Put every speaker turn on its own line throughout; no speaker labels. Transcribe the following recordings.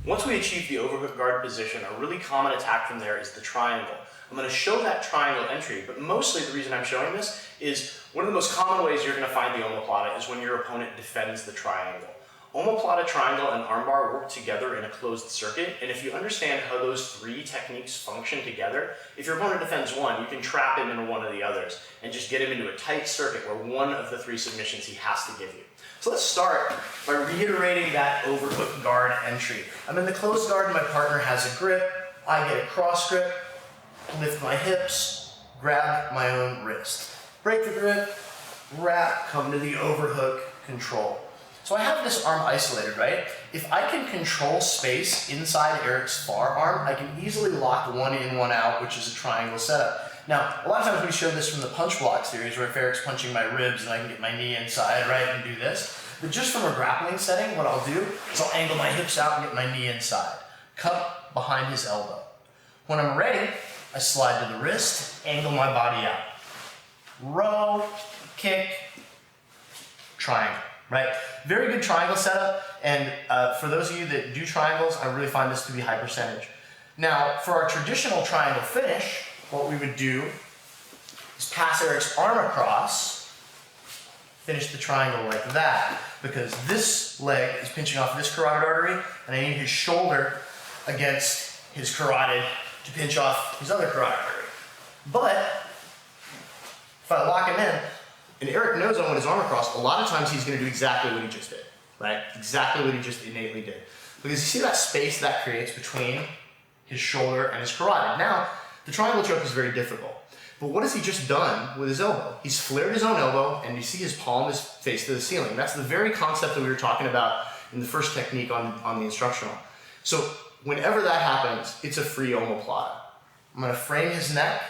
Once we achieve the overhook guard position, a really common attack from there is the triangle. I'm going to show that triangle entry, but mostly the reason I'm showing this is one of the most common ways you're going to find the omoplata is when your opponent defends the triangle. Omoplata, triangle, and armbar work together in a closed circuit, and if you understand how those three techniques function together, if your opponent defends one, you can trap him into one of the others and just get him into a tight circuit where one of the three submissions he has to give you. So let's start by reiterating that overhook guard entry. I'm in the closed guard and my partner has a grip. I get a cross grip, lift my hips, grab my own wrist. Break the grip, wrap, come to the overhook, control. So I have this arm isolated, right? If I can control space inside Eric's forearm, I can easily lock one in, one out, which is a triangle setup. Now, a lot of times we show this from the punch block series where if Eric's punching my ribs and I can get my knee inside, right, and do this. But just from a grappling setting, what I'll do is I'll angle my hips out and get my knee inside. Cup behind his elbow. When I'm ready, I slide to the wrist, angle my body out. Row, kick, triangle. Right? Very good triangle setup, and for those of you that do triangles, I really find this to be high percentage. Now, for our traditional triangle finish, what we would do is pass Eric's arm across, finish the triangle like that, because this leg is pinching off this carotid artery, and I need his shoulder against his carotid to pinch off his other carotid artery. But if I lock him in, and Eric knows I want his arm across, a lot of times he's going to do exactly what he just did, right? Exactly what he just innately did. Because you see that space that creates between his shoulder and his carotid. Now, the triangle choke is very difficult. But what has he just done with his elbow? He's flared his own elbow, and you see his palm is faced to the ceiling. That's the very concept that we were talking about in the first technique on the instructional. So whenever that happens, it's a free omoplata. I'm going to frame his neck,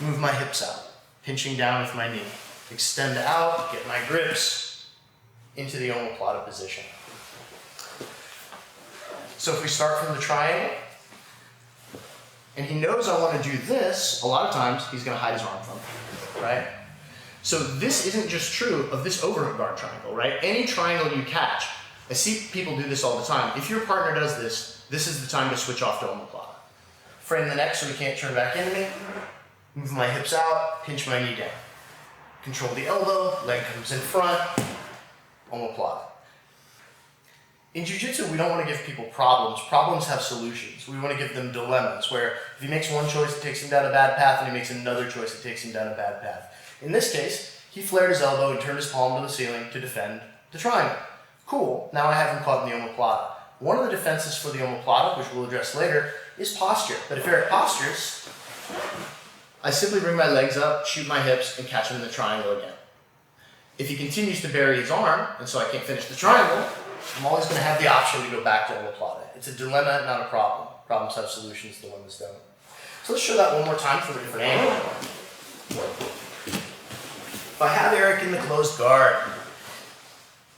move my hips out, pinching down with my knee. Extend out, get my grips into the omoplata position. So if we start from the triangle, and he knows I want to do this, a lot of times he's going to hide his arm from me, right? So this isn't just true of this overhook guard triangle, right? Any triangle you catch, I see people do this all the time. If your partner does this, this is the time to switch off to omoplata. Frame the neck so he can't turn back into me, move my hips out, pinch my knee down. Control the elbow, leg comes in front, omoplata. In jiu-jitsu, we don't want to give people problems. Problems have solutions. We want to give them dilemmas, where if he makes one choice, it takes him down a bad path, and he makes another choice, it takes him down a bad path. In this case, he flared his elbow and turned his palm to the ceiling to defend the triangle. Cool, now I have him caught in the omoplata. One of the defenses for the omoplata, which we'll address later, is posture. But if Eric postures, I simply bring my legs up, shoot my hips, and catch him in the triangle again. If he continues to bury his arm, and so I can't finish the triangle, I'm always going to have the option to go back to omoplata. It's a dilemma, not a problem. Problems have solutions, dilemmas don't. So let's show that one more time from a different angle. If I have Eric in the closed guard,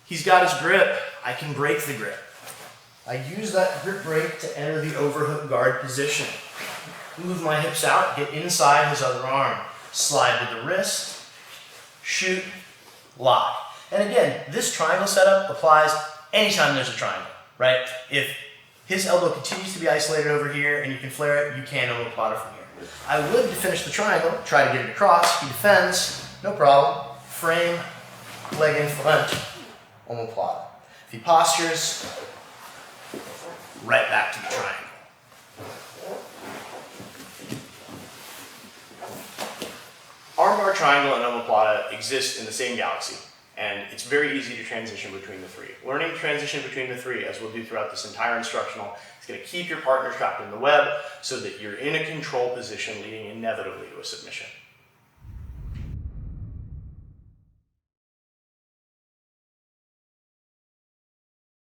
he's got his grip. I can break the grip. I use that grip break to enter the overhook guard position. Move my hips out, get inside his other arm. Slide to the wrist, shoot, lock. And again, this triangle setup applies anytime there's a triangle, right? If his elbow continues to be isolated over here and you can flare it, you can omoplata from here. I would, to finish the triangle, try to get it across. He defends, no problem. Frame, leg in front, omoplata. If he postures, right back to the triangle. Armbar, triangle, and omoplata exist in the same galaxy, and it's very easy to transition between the three. Learning to transition between the three, as we'll do throughout this entire instructional, is going to keep your partner trapped in the web so that you're in a control position leading inevitably to a submission.